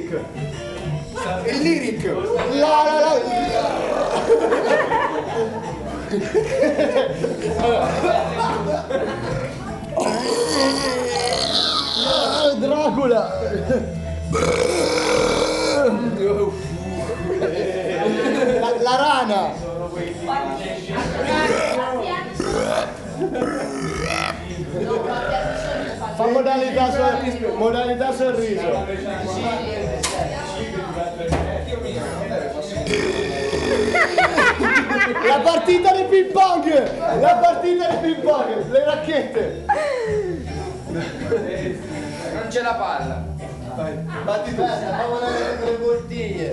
lyric. Il lyric. Dracula. La rana. Fa modalità sorriso. La partita di ping pong! La partita di ping pong! Le racchette! Non c'è la palla. Batti tu! Facciamo le bottiglie.